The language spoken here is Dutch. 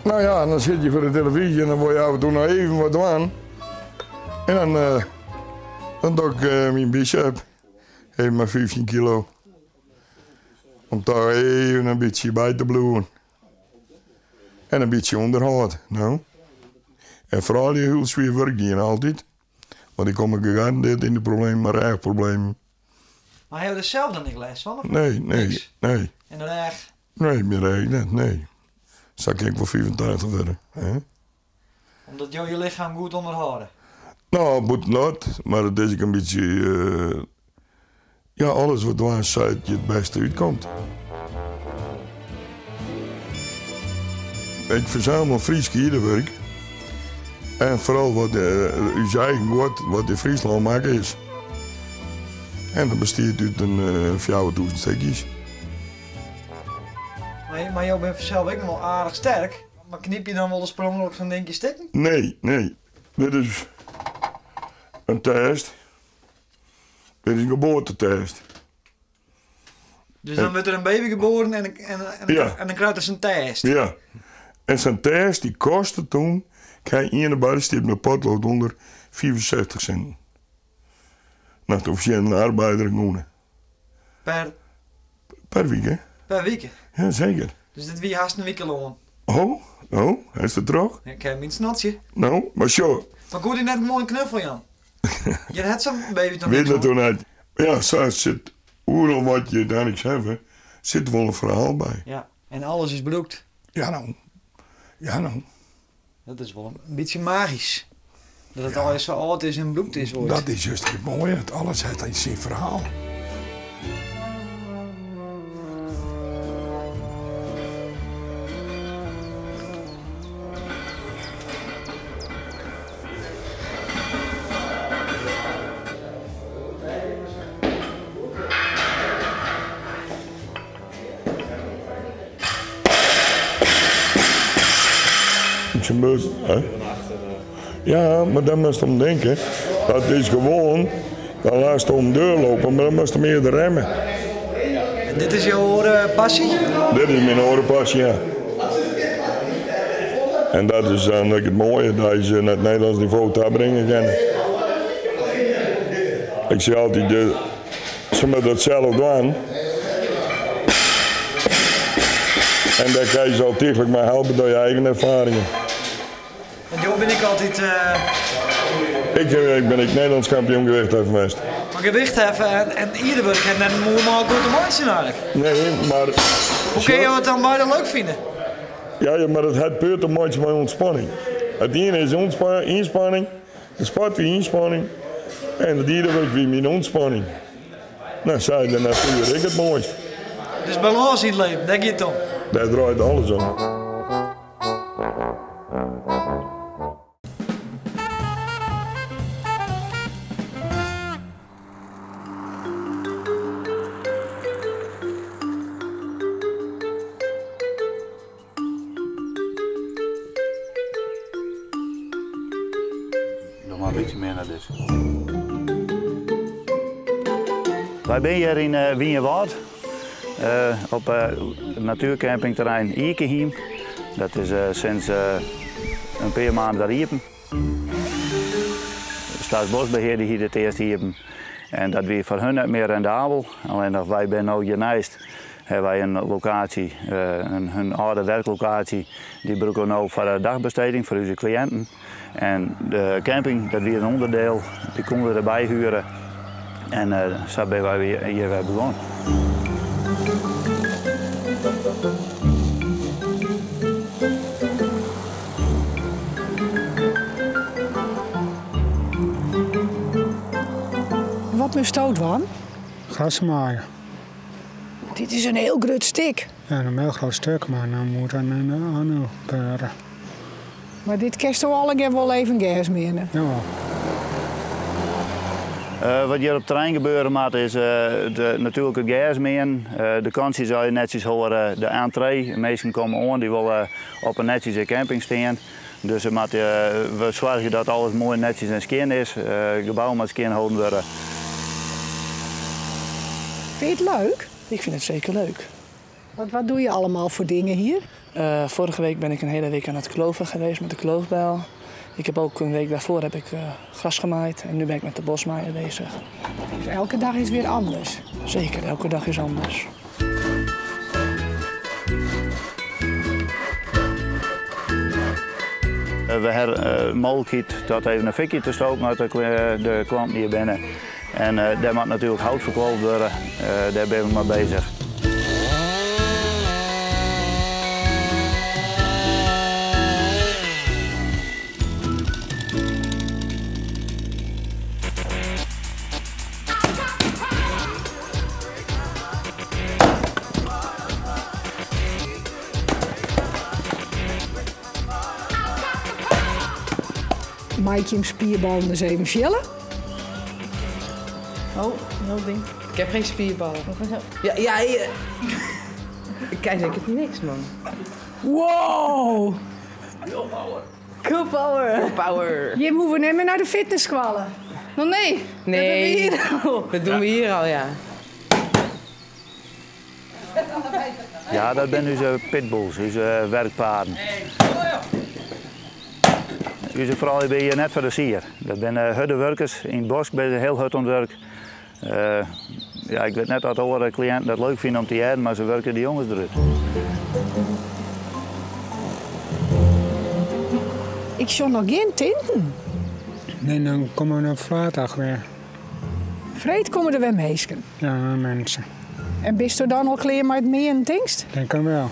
Nou ja, dan zit je voor de televisie en dan word je af en toe nog even wat aan. En dan doe ik mijn bicep, even maar 15 kilo. Om daar even een beetje bij te bloeien. En een beetje onderhoud. Nou. En vooral je hulsspier werkt niet altijd. Want ik kom gegarandeerd in de problemen, maar echt problemen. Maar heb je er zelf dan niet last van? Of nee. En dan echt? Nee, meer echt niet, nee. Zak ik voor 85 verder. Hè? Omdat je lichaam goed onderhouden? Nou, moet not, maar het is ook een beetje... ja, alles wat dwars uit je het beste uitkomt. Ik verzamel Fries kierenwerk. En vooral wat uw eigen woord, wat in Friesland maken is. En dat bestaat uit een 4000 stukjes. Maar je bent zelf ook nog wel aardig sterk. Maar knip je dan wel de sprong op zo'n denkje stikken? Nee. Dit is een test. Dit is een geboortetest. Dus dan wordt er een baby geboren en dan krijgt er zijn test? Ja. En zijn test die kostte toen, krijg je in de barstip een potlood onder 65 cent. Nou, toen je een arbeider genoemd. Per week, hè? Per week? Ja, zeker. Dus dit wie haast een wikkeloon? Oh, is het droog? Ik heb een snotje. Nou, maar zo. Maar kon je net gewoon een knuffel, Jan? Je had zo'n baby toch weet niet? het toen uit. Ja, zo zit, hoewel wat je daar niks hebt, zit wel een verhaal bij. Ja, en alles is bloed. Ja, nou. Dat is wel een beetje magisch. Dat het alles zo oud is en bloed is ooit. Dat is juist het mooie, het alles heeft in zijn verhaal. Ja, maar dan moest je om denken. Dat is gewoon, dan laat je om de deur lopen, maar dan moest je meer de remmen. En dit is jouw passie? Dit is mijn orenpassie, ja. En dat is dan het mooie, dat je naar het Nederlands niveau te brengen kan. Ik zeg altijd, ze moeten dat zelf doen. En daar kan je zo tegelijk maar helpen door je eigen ervaringen. En toen ben ik altijd... Ik ben Nederlands kampioen gewichtheffen geweest. Maar gewichtheffen en Ierdenburg heeft net een moeilijk goed te eigenlijk. Nee, maar... Hoe kun je het dan beide leuk vinden? Ja, maar het heeft puur te maken met ontspanning. Het ene is inspanning, de sport weer inspanning en het Ierdenburg weer mijn ontspanning. Nou, zei de natuur ik het mooist. Dus balans in het leven, denk je het om? Daar draait alles om. Nog maar een beetje meer naar dit. Wij zijn hier in Wienjewaard. Op het natuurcampingterrein Iekenheim. Dat is sinds een paar maanden daar hier. Staatsbosbeheer die hier het eerst hier. En dat weer voor hun niet meer rendabel. Alleen dat wij zijn nu hiernaast hebben wij een locatie, een oude werklocatie. Die gebruiken we nu voor de dagbesteding voor onze cliënten. En de camping, dat weer een onderdeel, die konden we erbij huren. En zo zijn wij hier begonnen. Wat met stoot van? Gasmaaien. Dit is een heel groot stuk. Ja, een heel groot stuk, maar dan moet een ander gebeuren. Maar dit kerst al wel even gas meer. Ja. Wat hier op het terrein gebeuren moet is natuurlijk het gasmeen. De kansen zou je netjes horen, de entree. De meesten komen aan, die willen op een netjes camping staan. Dus we zorgen dat alles mooi netjes en schoon is. Het gebouw moet schoon gehouden worden. Vind je het leuk? Ik vind het zeker leuk. Wat doe je allemaal voor dingen hier? Vorige week ben ik een hele week aan het kloven geweest met de kloofbijl. Ik heb ook een week daarvoor gras gemaaid en nu ben ik met de bosmaaier bezig. Dus elke dag is weer anders? Zeker, elke dag is anders. We hebben mogelijkheid tot even een fikje te stoken met de klanten hier binnen. En daar moet natuurlijk hout verkoopt worden, daar ben we mee bezig. Maak je hem spierballen eens even fjellen? Oh, heel ding. Ik heb geen spierballen. Ja, hier. Ik kijk zeker niks, man. Wow! Cool power. Jim, hoeven we niet meer naar de fitness kwallen. Nog nee. Nee. Dat doen we hier al, ja. Ja, dat zijn onze pitbulls, onze werkpaarden. Onze vrouw ben je net voor de sier. Dat zijn huttenwerkers in het bos, ben heel hut aan het werk. Ja, ik weet net dat andere cliënten dat leuk vinden om te eten, maar ze werken die jongens eruit. Ik zie nog geen tinten. Nee, dan komen we op vrijdag weer. Vreed komen er weer meesken. Ja, mensen. En bist er dan al klaar met meer en tingst? Denk ik wel.